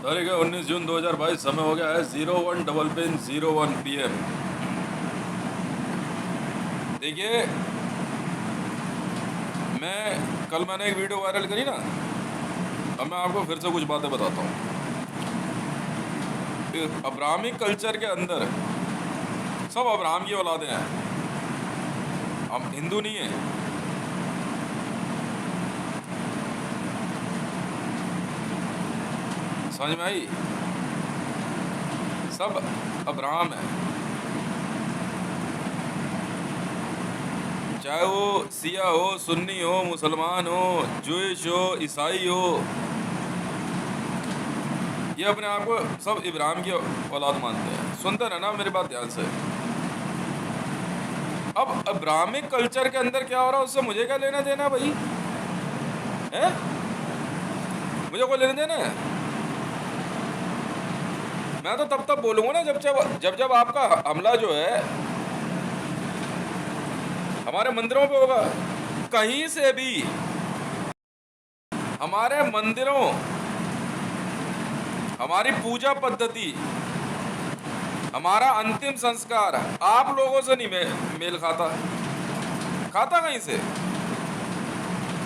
तारीख है 19 जून 2022। समय हो गया है 01:01 PM। देखिए, मैंने एक वीडियो वायरल करी ना, अब मैं आपको फिर से कुछ बातें बताता हूँ। अब्राहमिक कल्चर के अंदर सब अब्राहम की औलादें हैं, हम हिंदू नहीं हैं। समझ में आई? सब अब्राहम है, चाहे वो सिया हो, सुन्नी हो, मुसलमान हो, जूइश हो, ईसाई हो, ये अपने आप को सब इब्राहिम की औलाद मानते हैं। सुनते रहना मेरी बात ध्यान से। अब अब्राहमिक कल्चर के अंदर क्या हो रहा है उससे मुझे क्या लेना देना भाई? है मुझे कोई लेना देना है? मैं तो तब बोलूंगा ना जब जब आपका हमला जो है हमारे मंदिरों पे होगा। कहीं से भी हमारे मंदिरों, हमारी पूजा पद्धति, हमारा अंतिम संस्कार आप लोगों से नहीं मेल खाता कहीं से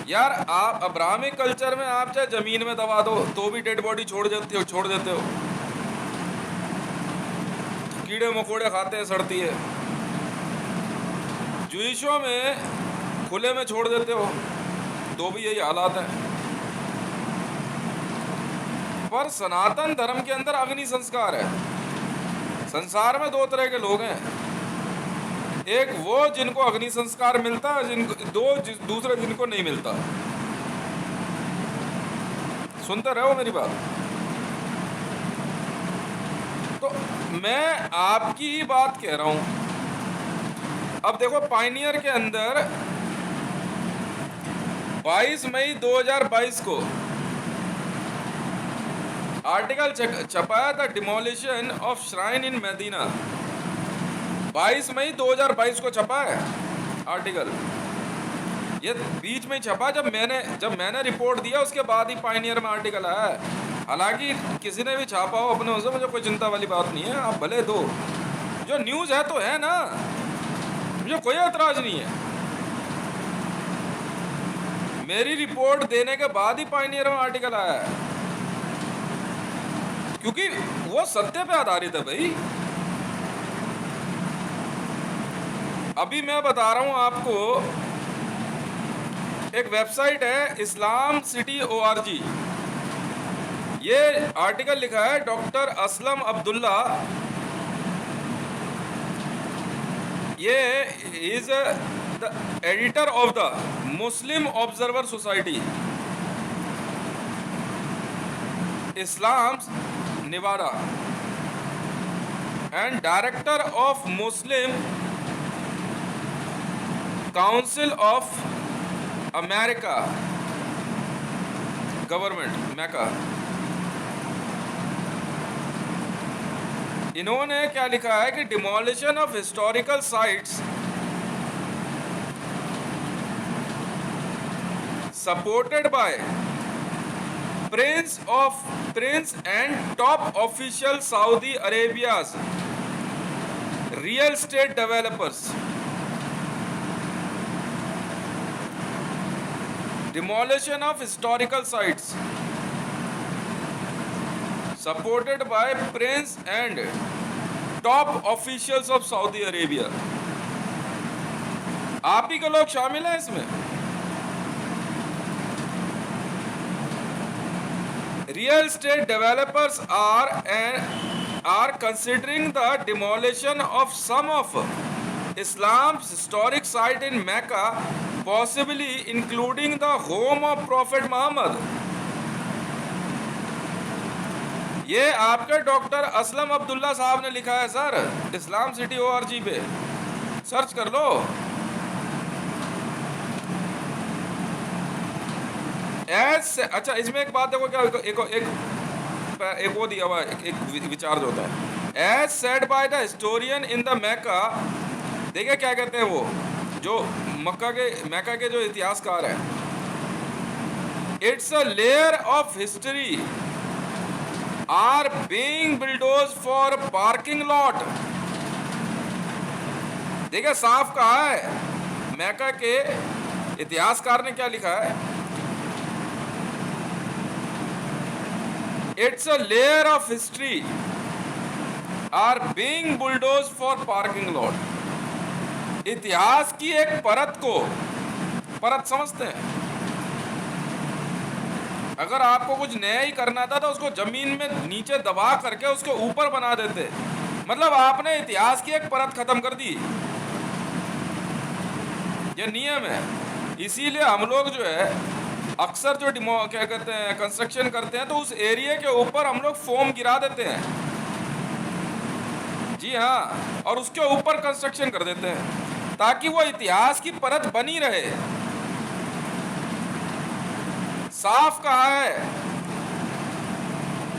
यार? आप अब्राहमिक कल्चर में आप चाहे जमीन में दबा दो तो भी डेड बॉडी छोड़ देते हो। कीड़े मकोड़े खाते हैं, सड़ती है। जूइशों में खुले में छोड़ देते हो तो भी यही हालात है। पर सनातन धर्म के अंदर अग्नि संस्कार है। संसार में दो तरह के लोग हैं, एक वो जिनको अग्नि संस्कार मिलता है, दूसरे जिनको नहीं मिलता। सुनते रहो मेरी बात। तो मैं आपकी ही बात कह रहा हूं। अब देखो, पायनियर के अंदर 22 मई 2022 को आर्टिकल छपाया था, demolition of shrine in Medina. 22 मई 2022 को छपा है आर्टिकल। ये बीच में छपा जब मैंने रिपोर्ट दिया, उसके बाद ही पायनियर में आर्टिकल आया है। हालांकि किसी ने भी छापा हो अपने उसे, मुझे कोई चिंता वाली बात नहीं है। आप भले दो, जो न्यूज़ है तो है ना, मुझे कोई एतराज नहीं है। मेरी रिपोर्ट देने के बाद ही पायनियर में आर्टिकल आया है, क्योंकि वो सत्य पे आधारित है भाई। अभी मैं बता रहा हूं आपको, एक वेबसाइट है इस्लाम सिटी ORG। ये आर्टिकल लिखा है डॉक्टर असलम अब्दुल्ला। ये is the editor of the Muslim observer society, Islam Nevada, and director of Muslim council of America government, Mecca. इन्होंने क्या लिखा है कि demolition of historical sites supported by prince and top official Saudi Arabia's real estate developers. Demolition of historical sites supported by prince and top officials of Saudi Arabia। आप ही के लोग शामिल हैं इसमें। Real estate developers are considering the demolition of some of Islam's historic site in Mecca, possibly including the home of Prophet Muhammad। ये आपके doctor Aslam Abdullah साहब ने लिखा है सर, इस्लाम सिटी ORG पे सर्च कर लो। अच्छा, इसमें एक बात देखो, क्या एक वो दिया हुआ, एक विचार जो होता है, as said by the historian in the Mecca. देखिए क्या कहते हैं वो जो मैका के जो इतिहासकार हैं। It's a layer of history are being bulldozed for parking lot. देखिए साफ कहा है, मैका के इतिहासकार ने क्या लिखा है, it's a layer of history are being bulldoze for parking lot. इतिहास की एक परत समझते हैं। अगर आपको कुछ नया ही करना था तो उसको जमीन में नीचे दबा करके उसके ऊपर बना देते, मतलब आपने इतिहास की एक परत खत्म कर दी। ये नियम है। इसीलिए हम लोग जो है अक्सर जो क्या कहते हैं कंस्ट्रक्शन करते हैं तो उस एरिया के ऊपर हम लोग फोम गिरा देते हैं, जी हाँ, और उसके ऊपर कंस्ट्रक्शन कर देते हैं ताकि वो इतिहास की परत बनी रहे। साफ कहा है।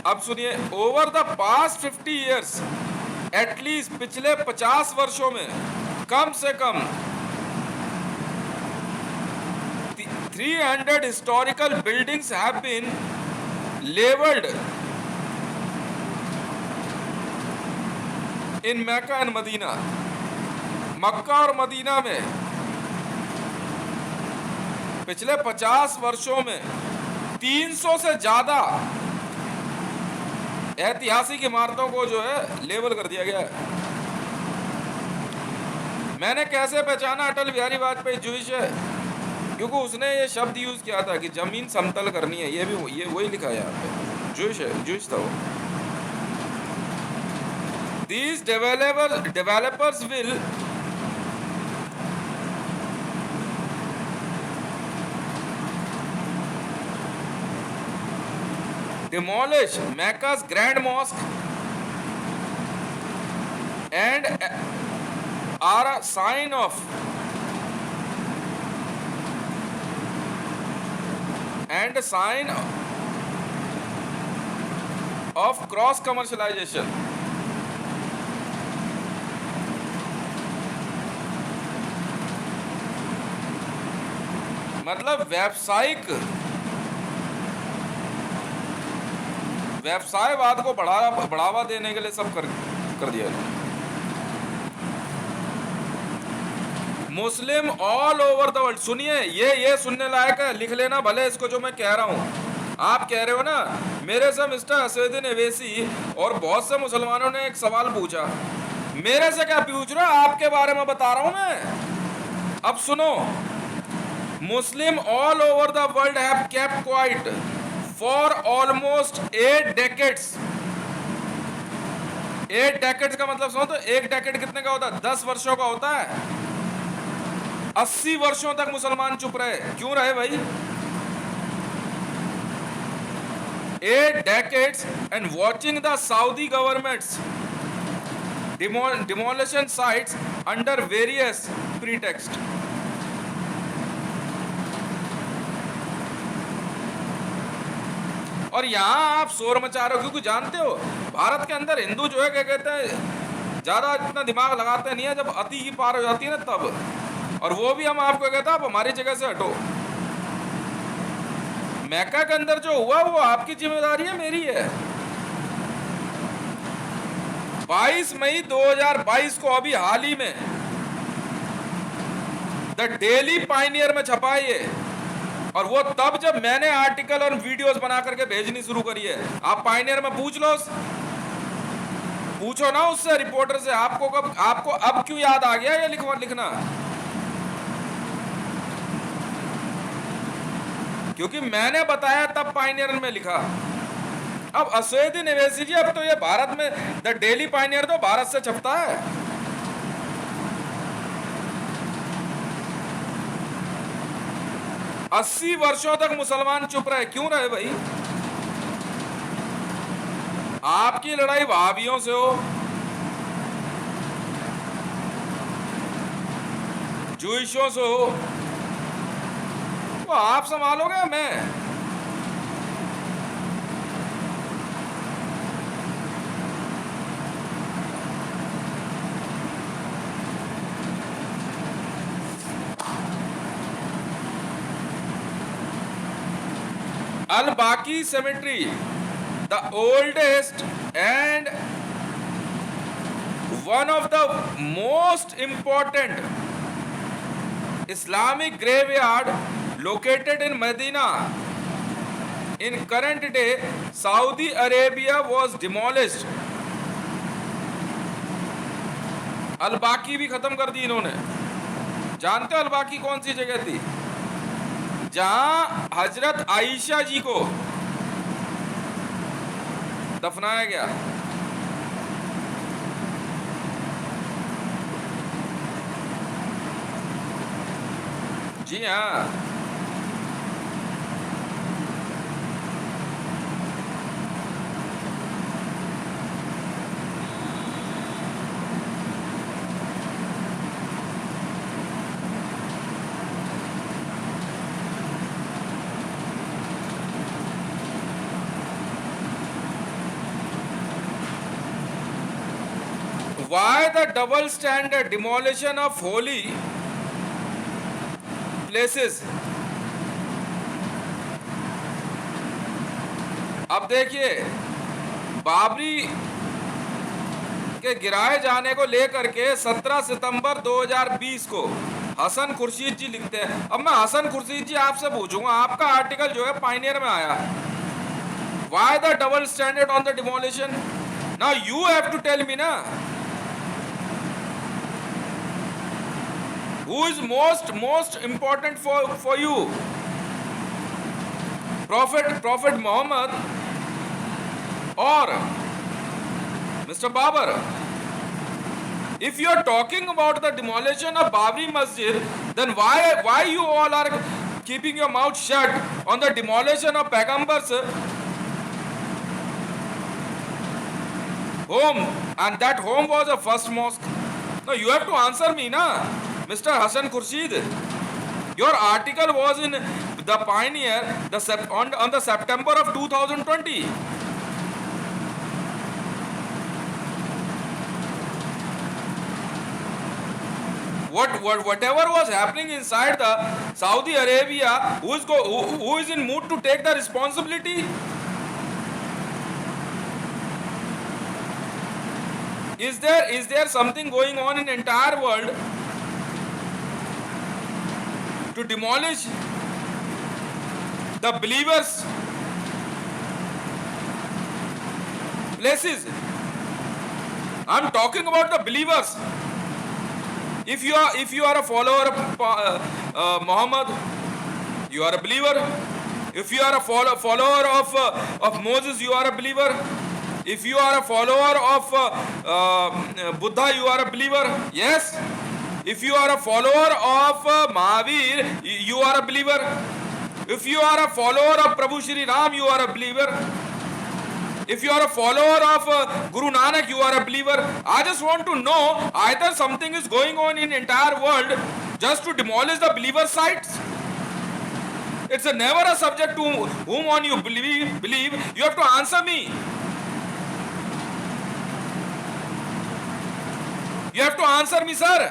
अब सुनिए, over the past 50 years, at least पिछले 50 वर्षों में कम से कम 300 historical buildings have been leveled in Mecca and Medina। मक्का और मदीना में पिछले 50 वर्षों में 300 से ज्यादा ऐतिहासिक इमारतों को जो है लेवल कर दिया गया है। मैंने कैसे पहचाना अटल बिहारी वाजपेयी जूइश है, क्योंकि उसने ये शब्द यूज किया था कि जमीन समतल करनी है। ये वही लिखा है यहाँ पे, जूइश था वो। These developers will demolish Mecca's Grand Mosque and are a sign of cross commercialization। मतलब व्यवसायवाद को बढ़ावा देने के लिए सब कर दिया। मुस्लिम ऑल ओवर द वर्ल्ड, सुनिए ये सुनने लायक है, लिख लेना भले इसको जो मैं कह रहा हूं। आप कह रहे हो ना मेरे से मिस्टर असदुद्दीन अवैसी और बहुत से मुसलमानों ने एक सवाल पूछा, मेरे से क्या पूछ रहे हो, आपके बारे में बता रहा हूं मैं। अब सुनो, Muslim all over the world have kept quiet for almost 8 decades। 8 decades का मतलब सुनो तो 1 decade कितने का होता है? 10 वर्षों का होता है। 80 वर्षों तक मुसलमान चुप रहे, क्यों रहे भाई? 8 decades and watching the Saudi government's demolition sites under various pretext। और यहां आप शोर मचा रहे हो क्योंकि जानते हो भारत के अंदर हिंदू जो है क्या कहते हैं ज्यादा इतना दिमाग लगाते नहीं है, जब अति की पार हो जाती है ना तब। और वो भी हम आपको कहते हैं आप हमारी जगह से हटो। मैका के अंदर जो हुआ वो आपकी जिम्मेदारी है, मेरी है। 22 मई 2022 को अभी हाल ही में द डेली पायनियर में छपा है ये, और वो तब जब मैंने आर्टिकल और वीडियोस बना करके भेजनी शुरू करी है। आप पायनियर में पूछो ना उससे, रिपोर्टर से, आपको अब क्यों याद आ गया ये लिखना? क्योंकि मैंने बताया तब पायनियर में लिखा। अब असदुद्दीन अवैसी जी, अब तो ये भारत में द डेली पायनियर तो भारत से छपता है। अस्सी वर्षों तक मुसलमान चुप रहे, क्यों रहे भाई? आपकी लड़ाई वहाबियों से हो, जूइशों से हो, तो आप संभालोगे? मैं अल बाकी cemetery the oldest and one of the most important Islamic graveyard located in Medina. In current day, Saudi Arabia was demolished. अल-बाकी भी खत्म कर दी इन्होंने. जानते हो अल-बाकी कौन सी जगह थी? जहां हजरत आयशा जी को दफनाया गया. जी हाँ. Why the double standard demolition of holy places? अब देखिए, बाबरी के गिराए जाने को लेकर के 17 सितंबर 2020 को हसन खुर्शीद जी लिखते हैं. अब मैं हसन खुर्शीद जी आपसे पूछूंगा, आपका आर्टिकल जो है पायनियर में आया. Why the double standard on the demolition? Now you have to tell me na. Who is most important for you? Prophet Muhammad or Mr. Babar? If you are talking about the demolition of Babri Masjid, then why you all are keeping your mouth shut on the demolition of Paigambar's home, and that home was a first mosque? No, you have to answer me, na, Mr. Hassan Khurshid. Your article was in the Pioneer on the September of 2020. Whatever was happening inside the Saudi Arabia, who is in mood to take the responsibility? Is there something going on in entire world to demolish the believers' places? I'm talking about the believers. If you are a follower of Muhammad, you are a believer. If you are a follower of Moses, you are a believer. If you are a follower of Buddha, you are a believer. Yes. If you are a follower of Mahavir, you are a believer. If you are a follower of Prabhu Shri Ram, you are a believer. If you are a follower of Guru Nanak, you are a believer. I just want to know, either something is going on in entire world just to demolish the believer sites. It's never a subject to whom on you believe. You have to answer me. You have to answer me, sir.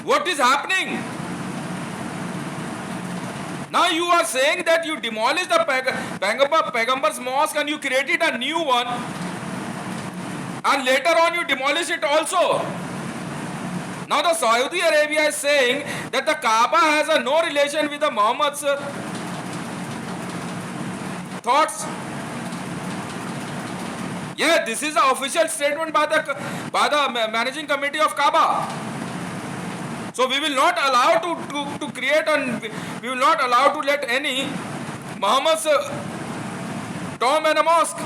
What is happening? Now you are saying that you demolished the Paigambar's mosque and you created a new one, and later on you demolish it also. Now the Saudi Arabia is saying that the Kaaba has no relation with the Muhammad's thoughts. Yeah, this is the official statement by the managing committee of Kaaba. So we will not allow to create, and we will not allow to let any Muhammad's tomb and a mosque.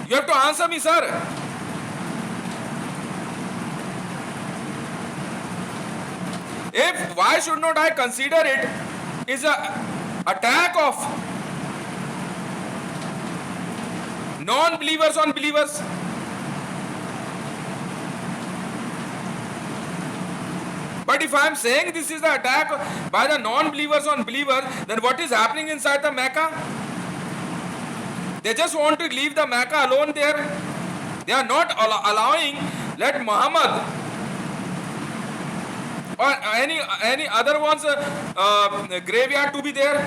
You have to answer me, sir. Why should not I consider it is a attack of non-believers on believers? But if I am saying this is the attack by the non-believers on believers, then what is happening inside the Mecca? They just want to leave the Mecca alone there. They are not allowing, let Muhammad or any other one's graveyard to be there?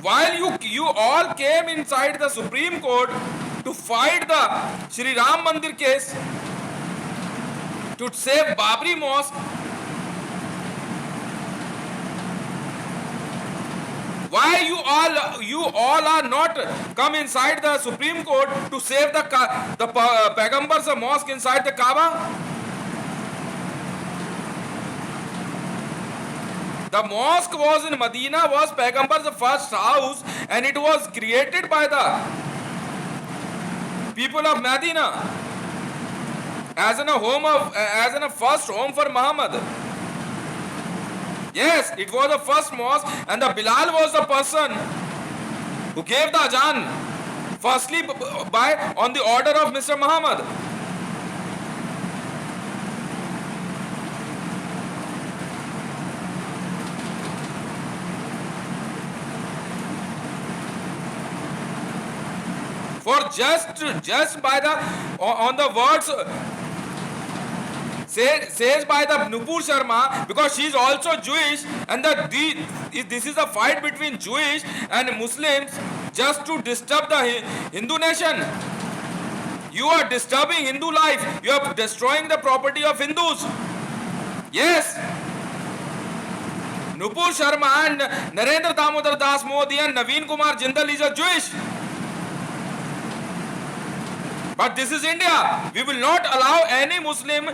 While you all came inside the Supreme Court to fight the Shri Ram Mandir case, to save Babri Mosque, why you all are not come inside the Supreme Court to save the Pagambar's mosque inside the Kaaba? The mosque was in Medina, was Pagambar's first house, and it was created by the people of Medina as a first home for Muhammad. Yes, it was the first mosque, and the Bilal was the person who gave the Adhan, firstly on the order of Mr. Muhammad. For just by the on the words says by the Nupur Sharma, because she is also Jewish, and this is a fight between Jewish and Muslims just to disturb the Hindu nation. You are disturbing Hindu life. You are destroying the property of Hindus. Yes. Nupur Sharma and Narendra Damodar Das Modi and Naveen Kumar Jindal is a Jewish. But this is India. We will not allow any Muslim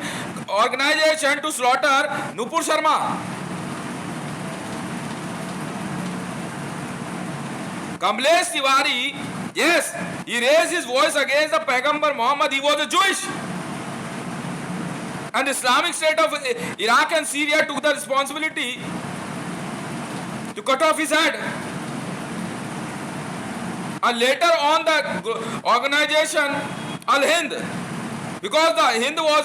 organization to slaughter Nupur Sharma. Kamlesh Tiwari, yes, he raised his voice against the Pagambar Muhammad. He was a Jewish. And Islamic State of Iraq and Syria took the responsibility to cut off his head. And later on the organization Al-Hind, because the Hind was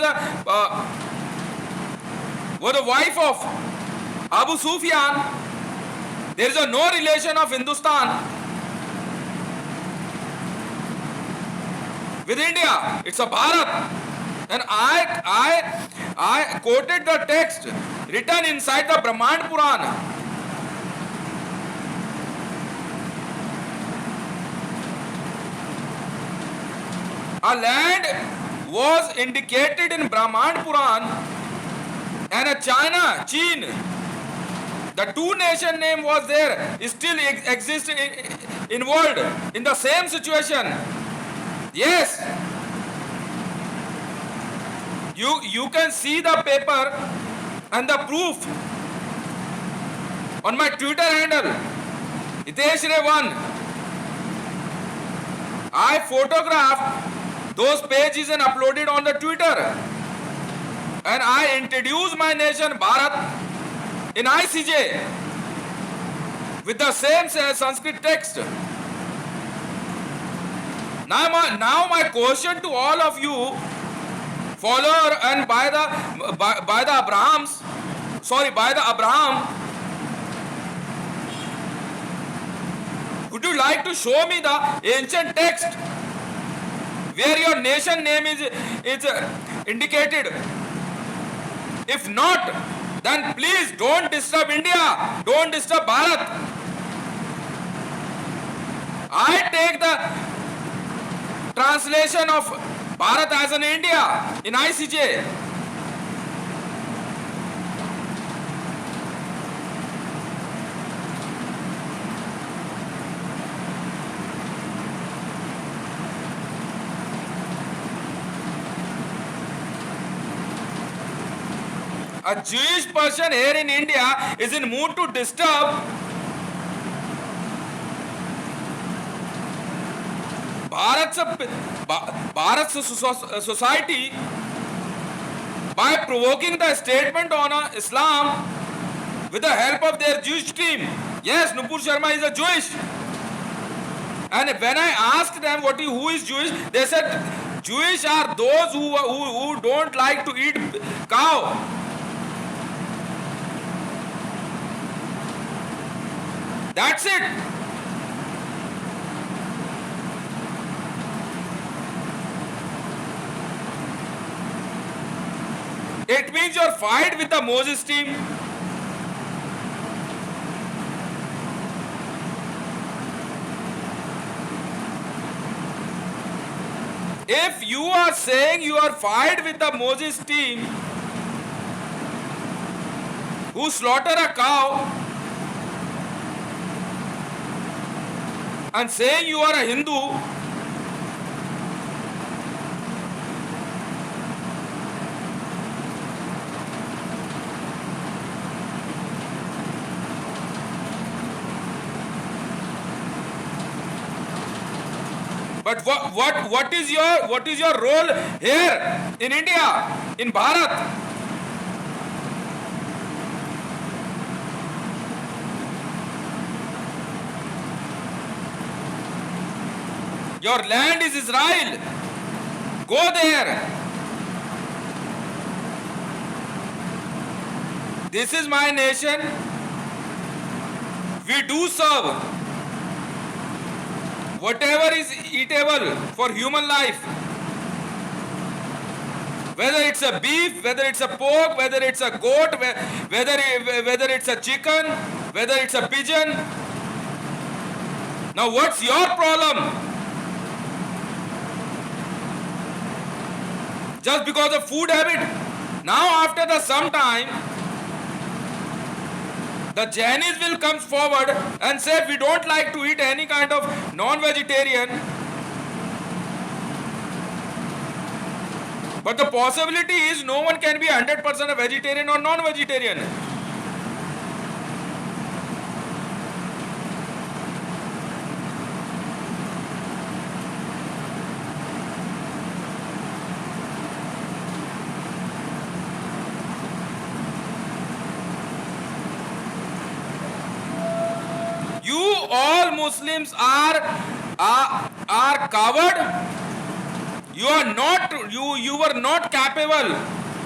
the wife of Abu Sufyan, there is no relation of Hindustan with India. It's a Bharat. And I quoted the text written inside the Brahman Puran. A land was indicated in Brahman Puran, and a China, Chin, the two nation name was there, still exists in world in the same situation. Yes, you can see the paper and the proof on my Twitter handle, Hitesh Ray 1. I photographed those pages and uploaded on the Twitter, and I introduced my nation Bharat in ICJ with the same Sanskrit text. Now my question to all of you, follower and by the Abraham, would you like to show me the ancient text where your nation name is indicated? If not, then please don't disturb India, don't disturb Bharat. I take the translation of Bharat as an India in ICJ. A Jewish person here in India is in mood to disturb Bharat's society by provoking the statement on Islam with the help of their Jewish team. Yes, Nupur Sharma is a Jewish. And when I asked them who is Jewish, they said Jewish are those who don't like to eat cow. That's it. It means is your fight with the Moses team? If you are saying you are fight with the Moses team who slaughter a cow and saying you are a Hindu, but what is your role here in India, in Bharat? Your land is Israel. Go there. This is my nation. We do serve whatever is eatable for human life. Whether it's a beef, whether it's a pork, whether it's a goat, whether it's a chicken, whether it's a pigeon. Now what's your problem? Just because of food habit. Now after some time, the Jainis will come forward and say we don't like to eat any kind of non-vegetarian. But the possibility is no one can be 100% a vegetarian or non-vegetarian. All Muslims are coward. You were not capable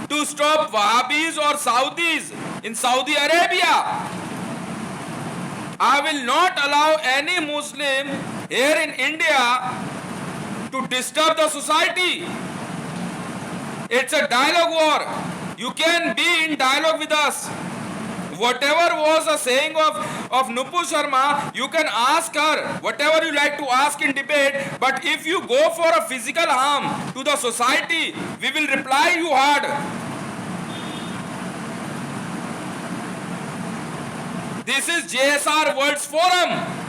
to stop Wahhabis or Saudis in Saudi Arabia. I will not allow any Muslim here in India to disturb the society. It's a dialogue war. You can be in dialogue with us. Whatever was a saying of Nupur Sharma, you can ask her whatever you like to ask in debate, but if you go for a physical harm to the society, we will reply you hard. This is JSR World's Forum.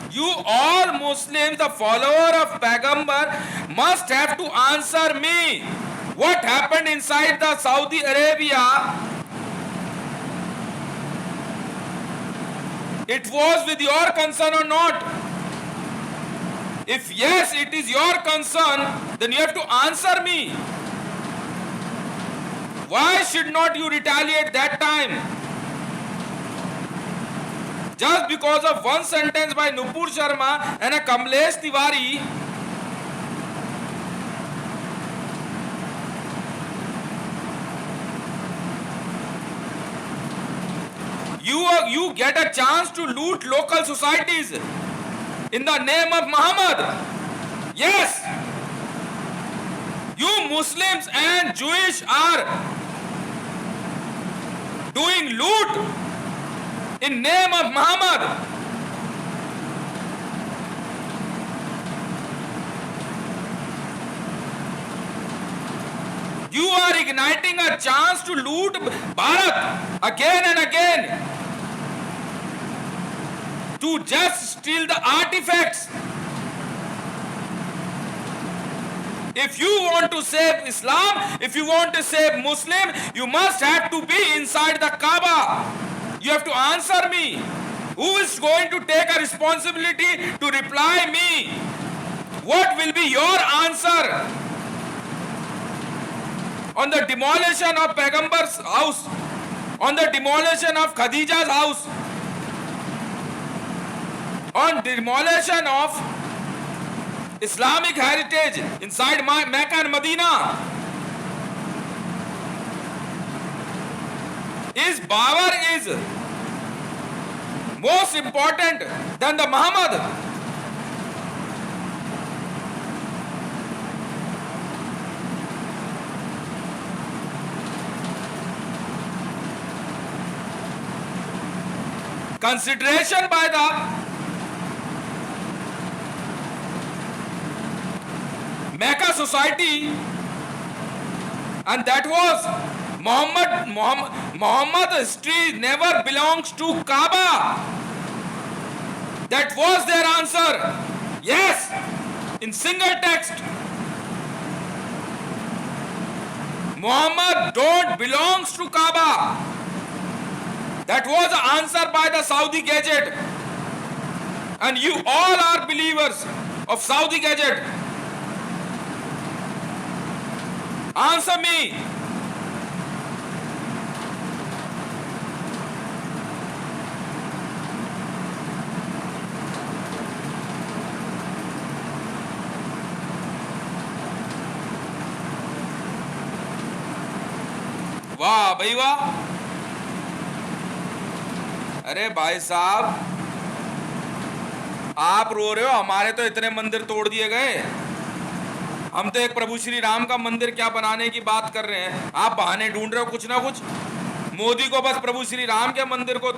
You all Muslims, the follower of Pagambar, must have to answer me. What happened inside the Saudi Arabia? It was with your concern or not? If yes, it is your concern, then you have to answer me. Why should not you retaliate that time? Just because of one sentence by Nupur Sharma and a Kamlesh Tiwari, you get a chance to loot local societies in the name of Muhammad. Yes, you Muslims and Jewish are doing loot in name of Muhammad. You are igniting a chance to loot Bharat again and again, to just steal the artifacts. If you want to save Islam, if you want to save Muslim, you must have to be inside the Kaaba. You have to answer me. Who is going to take a responsibility to reply me? What will be your answer on the demolition of Pagambar's house, on the demolition of Khadija's house, on demolition of Islamic heritage inside Mecca and Medina? Is Babar is most important than the Muhammad? consideration by the Mecca society, and that was Muhammad history never belongs to Kaaba. That was their answer. Yes, in single text. Muhammad don't belongs to Kaaba. That was the answer by the Saudi Gazette. And you all are believers of Saudi Gazette. Answer me. वाह भाई वाह। अरे भाई साहब, आप रो रहे हो, हमारे तो इतने मंदिर तोड़ दिए गए। हम तो एक प्रभु श्री राम का मंदिर क्या बनाने की बात कर रहे हैं, आप बहाने ढूंढ रहे हो कुछ ना कुछ। मोदी को बस प्रभु श्री राम के मंदिर को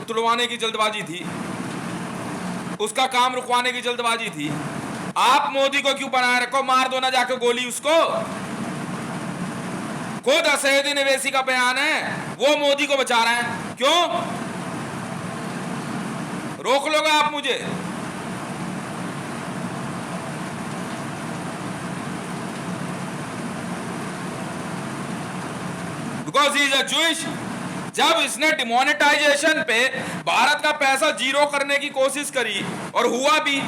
तुड़वाने की जल्दबाजी थी, उसका काम रुकवाने की जल्दबाजी थी। आप मोदी को क्यों बनाए रखो, मार दो ना जाके गोली उसको। खुद असदुद्दीन ओवैसी का बयान है, वो मोदी को बचा रहे हैं। क्यों रोक लोगे आप मुझे? Because he is a Jewish. जब इसने डिमोनेटाइजेशन पे भारत का पैसा जीरो करने की कोशिश करी और हुआ भी,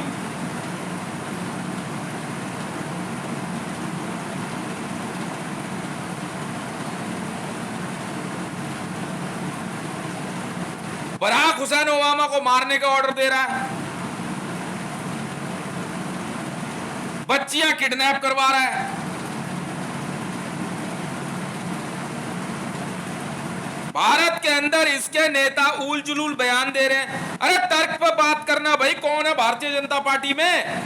बराक हुसैन ओबामा को मारने का ऑर्डर दे रहा है, बच्चियां किडनैप करवा रहा है। भारत के अंदर इसके नेता उल जुलूल बयान दे रहे हैं। अरे तर्क पर बात करना भाई, कौन है भारतीय जनता पार्टी में?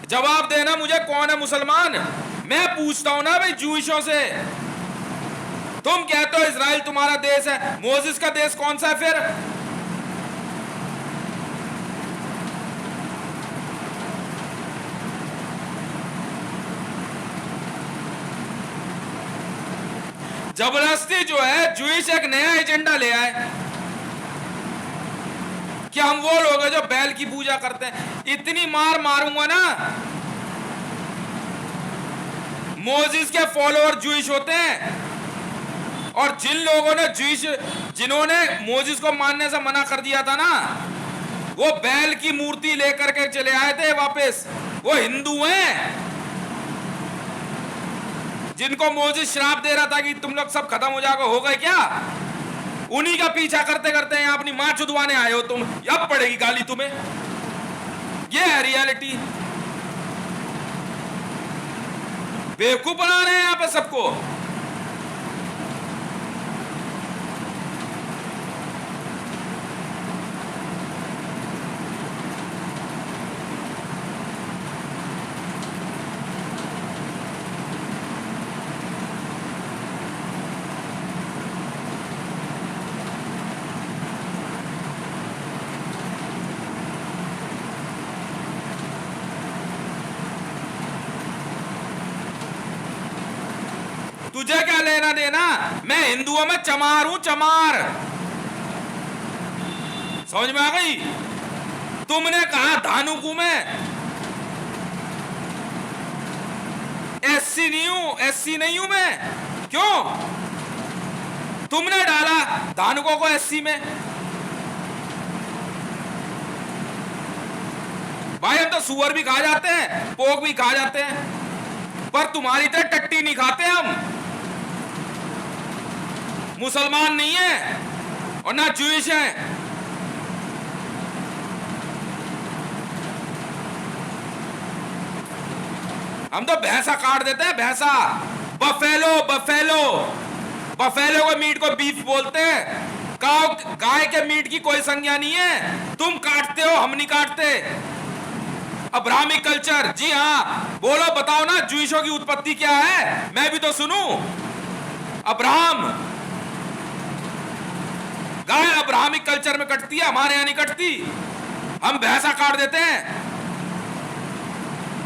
जवाब देना मुझे, कौन है मुसलमान? मैं पूछता हूं ना भाई जूइशों से। तुम कहते हो इजराइल तुम्हारा देश है, मोजिस का देश कौन सा है फिर? जबरदस्ती जो है जूइश एक नया एजेंडा ले आए कि हम वो लोग हैं जो बैल की पूजा करते हैं। इतनी मार मारूंगा ना, मोजिस के फॉलोअर जूइश होते हैं, और जिन लोगों ने जिन्होंने मोजिस को मानने से मना कर दिया था ना, वो बैल की मूर्ति लेकर के चले आए थे वापस। वो हिंदू हैं जिनको मोजिस श्राप दे रहा था कि तुम लोग सब खत्म हो जाओगे, हो गए क्या? उन्हीं का पीछा करते करते यहाँ अपनी मां चुदवाने आए हो तुम। अब पड़ेगी गाली तुम्हें। ये है रियलिटी। बेवकूफ बना रहे हैं यहाँ पे सबको। तुझे क्या लेना देना? मैं हिंदुओं में चमार हूं, चमार। समझ में आ गई? तुमने कहा धानुकू में एससी नहीं हूं मैं। क्यों? तुमने डाला धानुकों को एससी में। भाई हम तो सुअर भी खा जाते हैं, पोक भी खा जाते हैं, पर तुम्हारी तरह टट्टी नहीं खाते हम। मुसलमान नहीं है और ना जूइश है। हम तो भैंसा काट देते हैं, भैंसा। बफेलो बफेलो बफेलो के मीट को बीफ बोलते हैं। गाय के मीट की कोई संज्ञा नहीं है। तुम काटते हो, हम नहीं काटते। अब्राहमिक कल्चर, जी हाँ बोलो, बताओ ना जूइशों की उत्पत्ति क्या है, मैं भी तो सुनूं। अब्राहम गाय अब्राहमिक कल्चर में कटती है, हमारे यहां नहीं कटती। हम भैंसा काट देते हैं,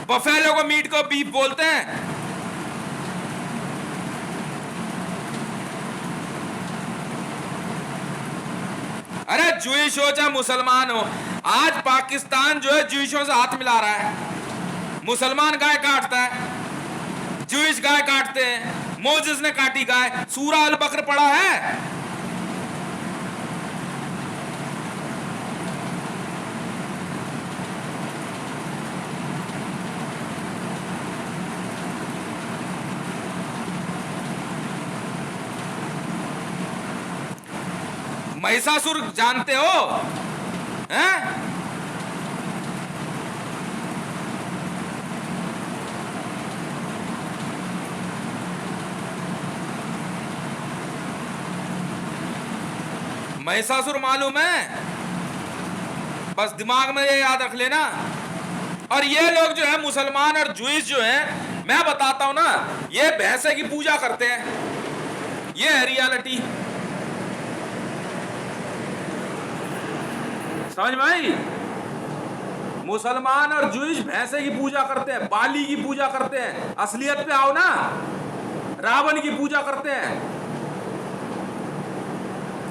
बफेलो को मीट को बीफ बोलते हैं। अरे ज्यूइश हो चाहे मुसलमान हो, आज पाकिस्तान जो है ज्यूइशों से हाथ मिला रहा है। मुसलमान गाय काटता है, ज्यूइश गाय काटते हैं। मोजेस ने काटी गाय, सूरा अल बकर पड़ा है। महिषासुर जानते हो हैं? महिषासुर मालूम है? बस दिमाग में ये याद रख लेना। और ये लोग जो है मुसलमान और ज्यूइश जो है, मैं बताता हूं ना, ये भैंसे की पूजा करते हैं। ये है रियलिटी, समझ में आई? मुसलमान और ज्यूइश भैंसे की पूजा करते हैं, बाली की पूजा करते हैं। असलियत पे आओ ना, रावण की पूजा करते हैं।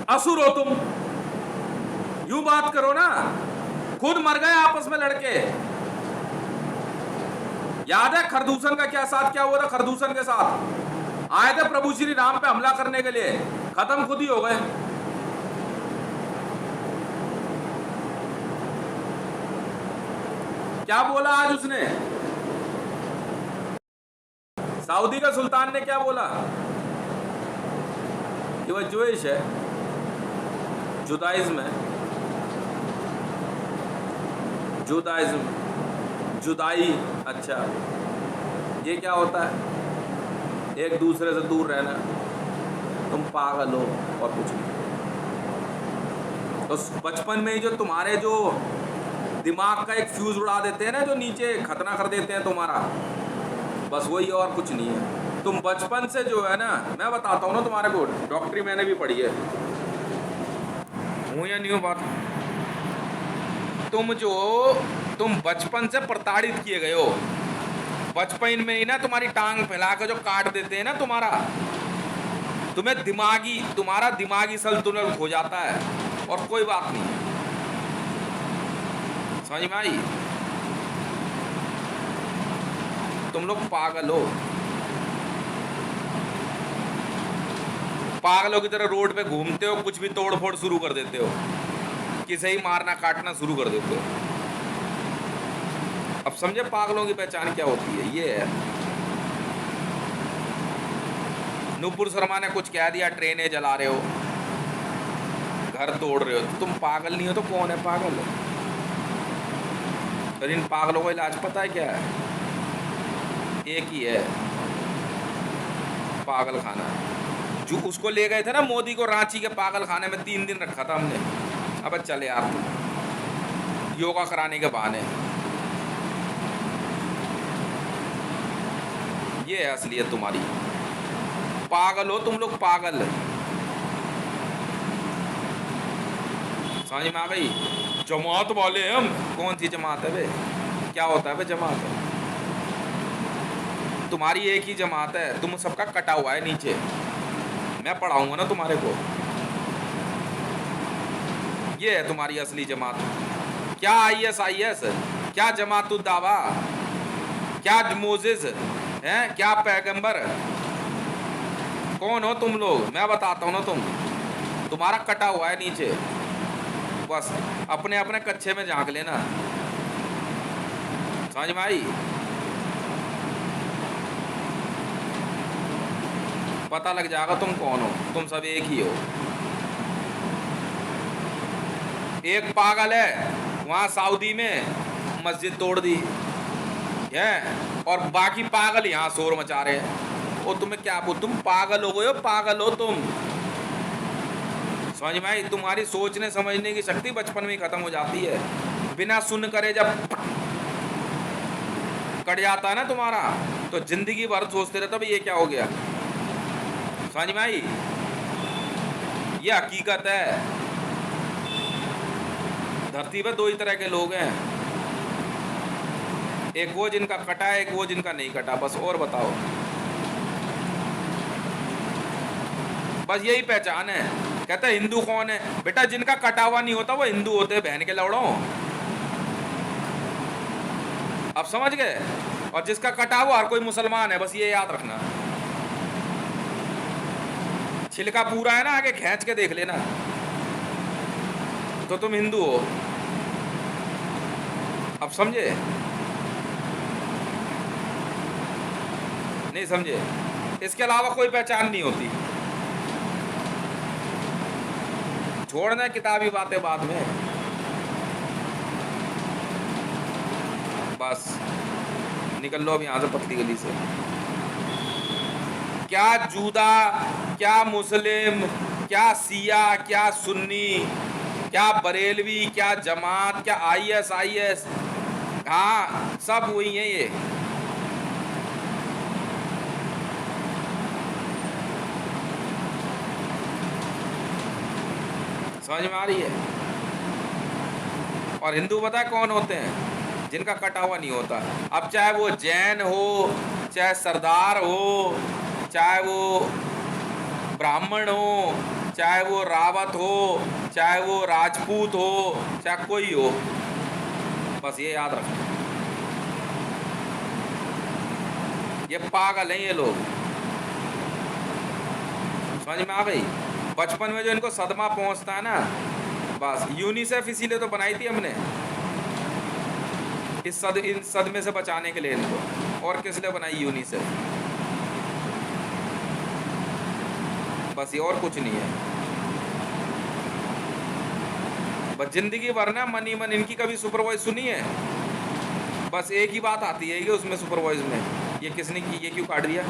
असुर हो तुम, यूं बात करो ना। खुद मर गए आपस में लड़के। याद है खरदूषण का क्या साथ क्या हुआ था? खरदूषण के साथ आए थे प्रभु श्री राम पे हमला करने के लिए, खत्म खुद ही हो गए। क्या बोला आज उसने? सऊदी का सुल्तान ने क्या बोला कि वह ज्यूइश है, जुदाइज्म है। जुदाइज्म, जुदाई, अच्छा ये क्या होता है? एक दूसरे से दूर रहना। तुम पागल हो और कुछ नहीं। तो बचपन में ही जो तुम्हारे जो दिमाग का एक फ्यूज उड़ा देते हैं ना, जो नीचे खतना कर देते हैं तुम्हारा, बस वही, और कुछ नहीं है। तुम बचपन से जो है ना, मैं बताता हूँ ना तुम्हारे को, डॉक्टरी मैंने भी पढ़ी है, हूँ या नहीं हूँ बात। तुम बचपन से प्रताड़ित किए गए हो। बचपन में ही ना तुम्हारी टांग फैला कर जो काट देते हैं ना, तुम्हारा दिमागी संतुलन खो जाता है, और कोई बात नहीं। समझ में आई? तुम लोग पागल हो, पागलों की तरह रोड पे घूमते हो, कुछ भी तोड़ फोड़ शुरू कर देते हो, किसे ही मारना काटना शुरू कर देते हो। अब समझे पागलों की पहचान क्या होती है? ये है। नूपुर शर्मा ने कुछ कह दिया, ट्रेनें जला रहे हो, घर तोड़ रहे हो, तुम पागल नहीं हो तो कौन है पागल? पर इन पागलों का इलाज पता है क्या है? एक ही है, पागल खाना। जो उसको ले गए थे ना मोदी को रांची के पागल खाने में, 3 दिन रखा था हमने। अब चले यार, योगा कराने के बहाने। ये है असलियत तुम्हारी। पागल हो तुम लोग, पागल। समझ में आ गई? जमात वाले हम। कौन सी जमात है बे? क्या होता है बे जमात? तुम्हारी एक ही जमात है, तुम सबका कटा हुआ है नीचे। मैं पढ़ाऊंगा ना तुम्हारे को। ये है तुम्हारी असली जमात। क्या ISIS, क्या जमातुद दावा, क्या मोजेस हैं, क्या पैगंबर? कौन हो तुम लोग? मैं बताता हूँ ना, तुम्हारा कटा हुआ है नीचे। बस अपने अपने कच्चे में झांक लेना। समझ में आई? पता लग जाएगा तुम कौन हो। तुम सब एक ही हो। एक पागल है वहां सऊदी में मस्जिद तोड़ दी है, और बाकी पागल यहाँ शोर मचा रहे हैं। और तुम्हें क्या बोल, तुम पागल हो गए हो, पागल हो तुम। समझ में आई? तुम्हारी सोचने समझने की शक्ति बचपन में ही खत्म हो जाती है। बिना सुन करे जब कट जाता है ना तुम्हारा, तो जिंदगी भर सोचते रहते हो ये क्या हो गया। समझ में आई? ये हकीकत है। धरती पे दो ही तरह के लोग हैं, एक वो जिनका कटा है, एक वो जिनका नहीं कटा, बस। और बताओ, बस यही पहचान है। कहते हैं हिंदू कौन है? बेटा जिनका कटा हुआ नहीं होता वो हिंदू होते, बहन के लौड़ों। अब समझ गए? और जिसका कटा हुआ हर कोई मुसलमान है, बस ये याद रखना। छिलका पूरा है ना, आगे खींच के देख लेना तो तुम हिंदू हो। अब समझे? नहीं समझे? इसके अलावा कोई पहचान नहीं होती। छोड़ना किताबी बातें बाद में, बस निकल लो अब यहाँ से, पतली गली से। क्या जूदा, क्या मुस्लिम, क्या सिया, क्या सुन्नी, क्या बरेलवी, क्या जमात, क्या IS, हाँ सब वही है ये। समझ में आ रही है? और हिंदू पता है कौन होते हैं? जिनका कटा हुआ नहीं होता। अब चाहे वो जैन हो, चाहे सरदार हो, चाहे वो ब्राह्मण हो, चाहे वो रावत हो, चाहे वो राजपूत हो, चाहे कोई हो, बस ये याद रखना। ये पागल हैं ये लोग। समझ में आ गई? बचपन में जो इनको सदमा पहुंचता है ना, बस। यूनिसेफ इसीलिए तो बनाई थी हमने, इन सदमे से बचाने के लिए इनको। और किस लिए बनाई यूनिसेफ? बस ये, और कुछ नहीं है। बस जिंदगी भर ना मन ही मन इनकी कभी सुपरवाइज सुनी है? बस एक ही बात आती है कि उसमें सुपरवाइज में, ये किसने की, ये क्यों काट दिया,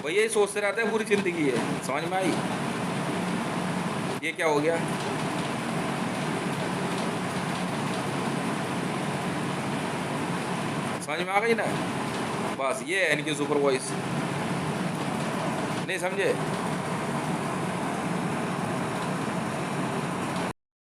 वो यही सोचते रहते हैं पूरी जिंदगी है। समझ में आई? ये क्या हो गया? समझ में आ गई ना? बस ये है इनकी सुपरवाइज। नहीं समझे?